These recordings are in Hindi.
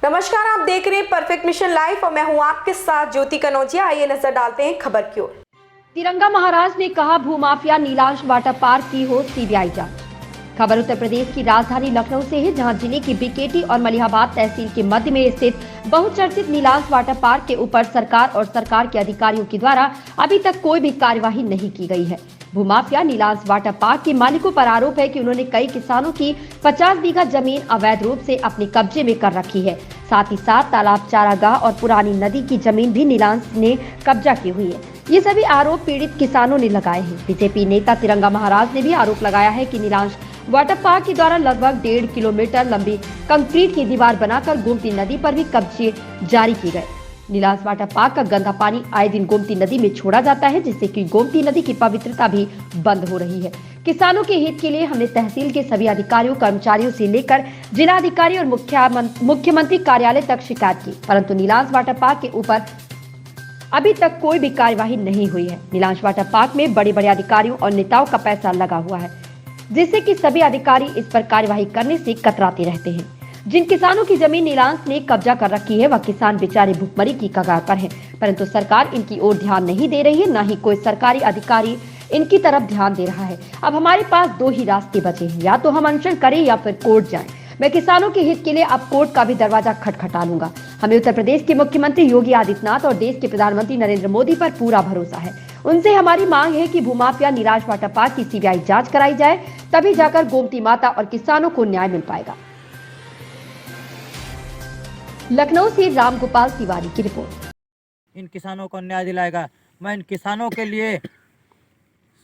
नमस्कार, आप देख रहे हैं परफेक्ट मिशन लाइव और मैं हूं आपके साथ ज्योति कनौजिया। आइए नजर डालते हैं खबर की ओर। तिरंगा महाराज ने कहा भूमाफिया नीलांश वाटर पार्क की हो सीबीआई जांच। खबर उत्तर प्रदेश की राजधानी लखनऊ से है, जहां जिले की बीकेटी और मलिहाबाद तहसील के मध्य में स्थित बहुचर्चित नीलांश वाटर पार्क के ऊपर सरकार और सरकार के अधिकारियों के द्वारा अभी तक कोई भी कार्यवाही नहीं की गई है। भूमाफिया नीलांश वाटर पार्क के मालिकों पर आरोप है कि उन्होंने कई किसानों की 50 बीघा जमीन अवैध रूप से अपने कब्जे में कर रखी है। साथ ही साथ तालाब, चारागाह और पुरानी नदी की जमीन भी नीलांश ने कब्जा की हुई है। ये सभी आरोप पीड़ित किसानों ने लगाए हैं। बीजेपी नेता तिरंगा महाराज ने भी आरोप लगाया है कि नीलांश वाटर पार्क के द्वारा लगभग 1.5 किलोमीटर लंबी कंक्रीट की दीवार बनाकर गोमती नदी पर भी कब्जे जारी किए गए। नीलांश वाटर पार्क का गंदा पानी आए दिन गोमती नदी में छोड़ा जाता है, जिससे कि गोमती नदी की पवित्रता भी बंद हो रही है। किसानों के हित के लिए हमने तहसील के सभी अधिकारियों, कर्मचारियों से लेकर जिलाधिकारी और मुख्यमंत्री कार्यालय तक शिकायत की, परंतु नीलांश वाटर पार्क के ऊपर अभी तक कोई भी कार्यवाही नहीं हुई है। नीलांश वाटर पार्क में बड़े बड़े अधिकारियों और नेताओं का पैसा लगा हुआ है, जिससे कि सभी अधिकारी इस पर कार्यवाही करने से कतराते रहते हैं। जिन किसानों की जमीन नीलांश ने कब्जा कर रखी है, वह किसान बेचारे भुखमरी की कगार पर हैं, परंतु सरकार इनकी ओर ध्यान नहीं दे रही है, न ही कोई सरकारी अधिकारी इनकी तरफ ध्यान दे रहा है। अब हमारे पास दो ही रास्ते बचे हैं, या तो हम अनशन करें या फिर कोर्ट जाएं। मैं किसानों के हित के लिए अब कोर्ट का भी दरवाजा खटखटा लूंगा। हमें उत्तर प्रदेश के मुख्यमंत्री योगी आदित्यनाथ और देश के प्रधानमंत्री नरेंद्र मोदी पर पूरा भरोसा है। उनसे हमारी मांग है कि भूमाफिया नीलांश वाटर पार्क की सीबीआई जांच कराई जाए, तभी जाकर गोमती माता और किसानों को न्याय मिल पाएगा। लखनऊ से रामगोपाल तिवारी की रिपोर्ट। इन किसानों को न्याय दिलाएगा। मैं इन किसानों के लिए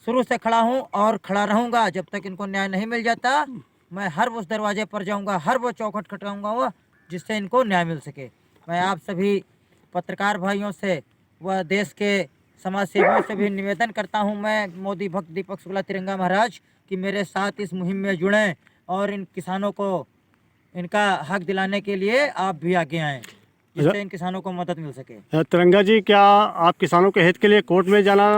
शुरू से खड़ा हूं और खड़ा रहूंगा। जब तक इनको न्याय नहीं मिल जाता, मैं हर उस दरवाजे पर जाऊंगा, हर वो चौखट खटकाऊंगा जिससे इनको न्याय मिल सके। मैं आप सभी पत्रकार भाइयों से व देश के समाज सेवियों से भी निवेदन करता हूं, मैं मोदी भक्त दीपक शुक्ला तिरंगा महाराज, कि मेरे साथ इस मुहिम में जुड़ें और इन किसानों को इनका हक दिलाने के लिए आप भी आगे आएँ, जिससे इन किसानों को मदद मिल सके। तिरंगा जी, क्या आप किसानों के हित के लिए कोर्ट में जाना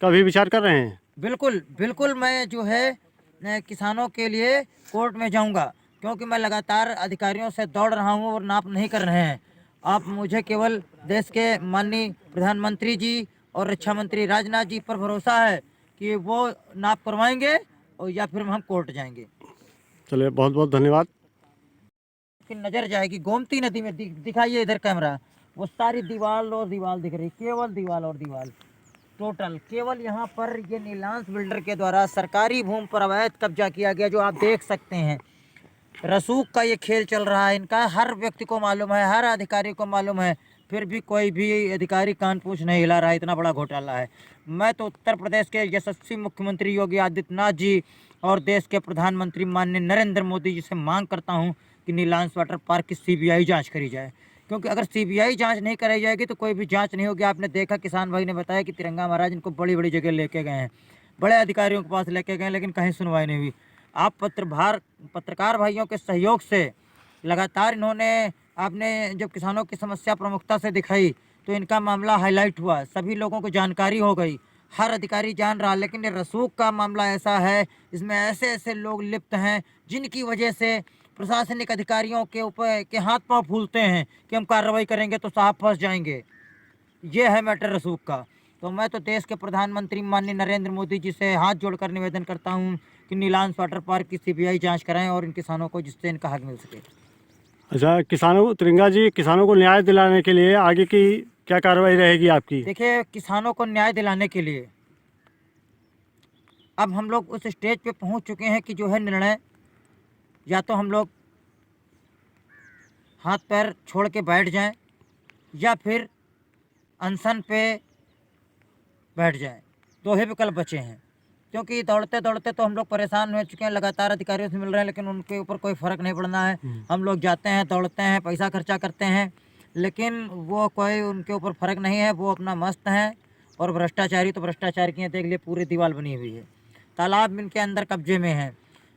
का भी विचार कर रहे हैं? बिल्कुल बिल्कुल, मैं जो है किसानों के लिए कोर्ट में जाऊंगा, क्योंकि मैं लगातार अधिकारियों से दौड़ रहा हूं और नाप नहीं कर रहे हैं। आप मुझे केवल देश के माननीय प्रधानमंत्री जी और रक्षा मंत्री राजनाथ जी पर भरोसा है कि वो नाप करवाएंगे और या फिर हम कोर्ट जाएंगे। चलिए, बहुत बहुत धन्यवाद। की नज़र जाएगी गोमती नदी में, दिखाइए इधर कैमरा, वो सारी दीवार और दीवार दिख रही, केवल दीवार और दीवार टोटल। केवल यहाँ पर ये नीलांश बिल्डर के द्वारा सरकारी भूमि पर अवैध कब्जा किया गया, जो आप देख सकते हैं। रसूख का ये खेल चल रहा है इनका, हर व्यक्ति को मालूम है, हर अधिकारी को मालूम है, फिर भी कोई भी अधिकारी कान पूछ नहीं हिला रहा है। इतना बड़ा घोटाला है। मैं तो उत्तर प्रदेश के यशस्वी मुख्यमंत्री योगी आदित्यनाथ जी और देश के प्रधानमंत्री माननीय नरेंद्र मोदी जी से मांग करता हूँ कि नीलांश वाटर पार्क की सीबीआई जांच करी जाए, क्योंकि अगर सीबीआई जांच नहीं कराई जाएगी तो कोई भी जांच नहीं होगी। आपने देखा, किसान भाई ने बताया कि तिरंगा महाराज इनको बड़ी बड़ी जगह लेके गए हैं, बड़े अधिकारियों के पास लेके गए, लेकिन कहीं सुनवाई नहीं हुई। आप पत्रकार भाइयों के सहयोग से लगातार इन्होंने, आपने जब किसानों की समस्या प्रमुखता से दिखाई तो इनका मामला हाईलाइट हुआ, सभी लोगों को जानकारी हो गई, हर अधिकारी जान रहा। लेकिन ये रसूख का मामला ऐसा है, इसमें ऐसे ऐसे लोग लिप्त हैं जिनकी वजह से प्रशासनिक अधिकारियों के ऊपर के हाथ पांव फूलते हैं कि हम कार्रवाई करेंगे तो साहब फंस जाएंगे। ये है मैटर रसूख का। तो मैं तो देश के प्रधानमंत्री माननीय नरेंद्र मोदी जी से हाथ जोड़कर निवेदन करता हूं कि नीलांश वाटर पार्क की सीबीआई जांच कराएं और इन किसानों को, जिससे इनका हक मिल सके। अच्छा, तिरंगा जी, किसानों को न्याय दिलाने के लिए आगे की क्या कार्रवाई रहेगी आपकी? देखिए, किसानों को न्याय दिलाने के लिए अब हम लोग उस स्टेज पे पहुंच चुके हैं कि जो है निर्णय, या तो हम लोग हाथ पैर छोड़ के बैठ जाएं या फिर अनशन पे बैठ जाएं। दो ही विकल्प बचे हैं, क्योंकि दौड़ते दौड़ते तो हम लोग परेशान हो चुके हैं। लगातार अधिकारियों से मिल रहे हैं, लेकिन उनके ऊपर कोई फ़र्क नहीं पड़ना है। हम लोग जाते हैं, दौड़ते हैं, पैसा खर्चा करते हैं, लेकिन वो कोई उनके ऊपर फ़र्क नहीं है। वो अपना मस्त हैं। और भ्रष्टाचारी तो भ्रष्टाचार की, देख लिए पूरी दीवार बनी हुई है, तालाब इनके अंदर कब्जे में है,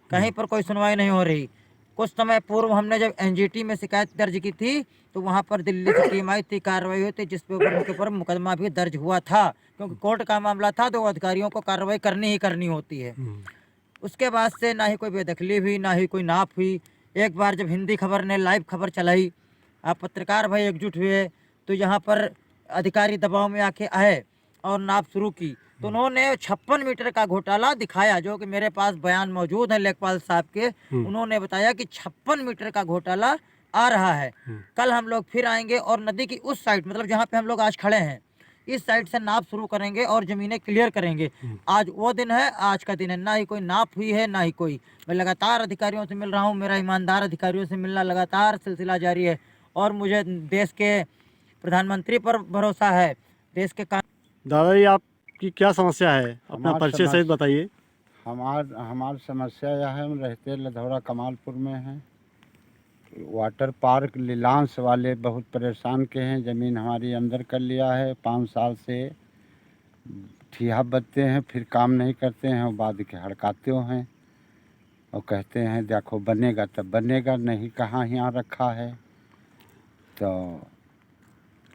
कहीं पर कोई सुनवाई नहीं हो रही। कुछ समय पूर्व हमने जब एनजीटी में शिकायत दर्ज की थी तो वहाँ पर दिल्ली से टीम आई थी, कार्रवाई हुई थी, जिसके ऊपर उनके ऊपर मुकदमा भी दर्ज हुआ था, क्योंकि कोर्ट का मामला था तो अधिकारियों को कार्रवाई करनी ही करनी होती है। उसके बाद से ना ही कोई बेदखली हुई, ना ही कोई नाप हुई। एक बार जब हिंदी खबर ने लाइव खबर चलाई आप पत्रकार भाई एकजुट हुए, तो यहाँ पर अधिकारी दबाव में आके आए और नाप शुरू की, तो उन्होंने 56 मीटर का घोटाला दिखाया, जो कि मेरे पास बयान मौजूद है लेखपाल साहब के। उन्होंने बताया कि 56 मीटर का घोटाला आ रहा है। कल हम लोग फिर आएंगे और नदी की उस साइड, मतलब जहाँ पे हम लोग आज खड़े हैं, इस साइड से नाप शुरू करेंगे और ज़मीनें क्लियर करेंगे। आज वो दिन है, आज का दिन है, ना ही कोई नाप हुई है ना ही कोई। मैं लगातार अधिकारियों से मिल रहा हूँ, मेरा ईमानदार अधिकारियों से मिलना लगातार सिलसिला जारी है, और मुझे देश के प्रधानमंत्री पर भरोसा है, देश के दादाजी आपकी क्या समस्या है, अपना हमार परिचय सहित बताइए। हमार समस्या यह है, हम रहते लधौरा कमालपुर में हैं। वाटर पार्क लीलांस वाले बहुत परेशान के हैं, ज़मीन हमारी अंदर कर लिया है। 5 साल से ठिया बत्ते हैं, फिर काम नहीं करते हैं और बाद के हड़काते हैं और कहते हैं देखो बनेगा तब बनेगा, नहीं कहाँ यहाँ रखा है। तो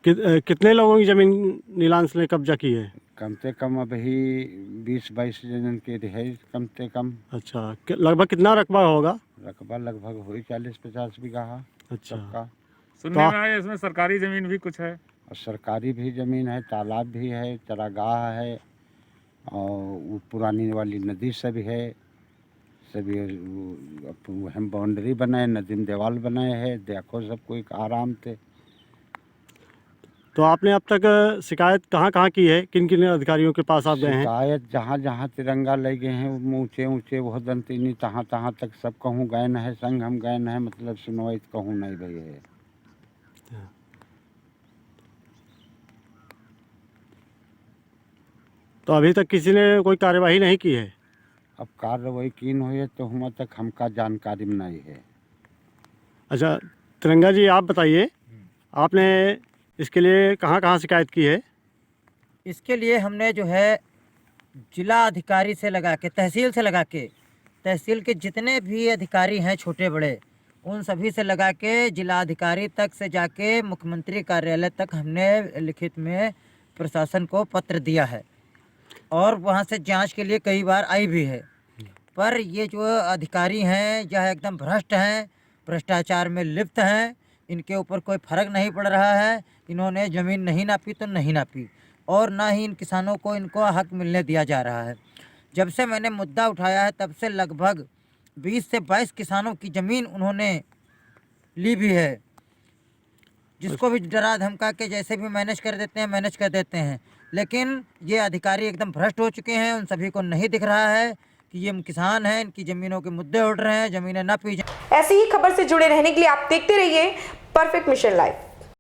कितने लोगों की ज़मीन नीलांश ने कब्जा की है? कम से कम अभी 20-22 जन के रिहाइश कम से कम। अच्छा, लगभग कितना रकबा होगा? रकबा लगभग हुई 40-50 बीघा। अच्छा, सबका सुनने में आया इसमें सरकारी जमीन भी कुछ है। और सरकारी भी ज़मीन है, तालाब भी है, चरागाह है और वो पुरानी वाली नदी सब है। सभी हम बाउंड्री बनाए, नदी में दीवार बनाए हैं, देखो सब कोई आराम से। तो आपने अब तक शिकायत कहाँ कहाँ की है, किन किन अधिकारियों के पास आप गए हैं? शिकायत जहाँ जहाँ तिरंगा ले गए हैं, ऊँचे ऊँचे वो दंतीनी तहाँ तहाँ तक सब कहूँ गए न है, संग हम गए न है, मतलब सुनवाई कहूँ नहीं भई है। तो अभी तक किसी ने कोई कार्यवाही नहीं की है? अब कार्रवाई कीन हुई है तो हम तक हमका जानकारी में नहीं है। अच्छा, तिरंगा जी आप बताइए, आपने इसके लिए कहाँ कहाँ शिकायत की है? इसके लिए हमने जो है जिला अधिकारी से लगा के, तहसील से लगा के, तहसील के जितने भी अधिकारी हैं छोटे बड़े, उन सभी से लगा के जिला अधिकारी तक से जाके मुख्यमंत्री कार्यालय तक हमने लिखित में प्रशासन को पत्र दिया है, और वहाँ से जांच के लिए कई बार आई भी है। पर ये जो अधिकारी हैं यह एकदम भ्रष्ट हैं, भ्रष्टाचार में लिप्त हैं, इनके ऊपर कोई फ़र्क नहीं पड़ रहा है। इन्होंने ज़मीन नहीं नापी तो नहीं नापी, और ना ही इन किसानों को इनको हक मिलने दिया जा रहा है। जब से मैंने मुद्दा उठाया है तब से लगभग 20 से 22 किसानों की ज़मीन उन्होंने ली भी है, जिसको भी डरा धमका के जैसे भी मैनेज कर देते हैं। लेकिन ये अधिकारी एकदम भ्रष्ट हो चुके हैं, उन सभी को नहीं दिख रहा है कि ये किसान हैं, इनकी ज़मीनों के मुद्दे उठ रहे हैं, ज़मीनें ना पी जाए। ऐसी ही खबर से जुड़े रहने के लिए आप देखते रहिए परफेक्ट मिशन लाइव।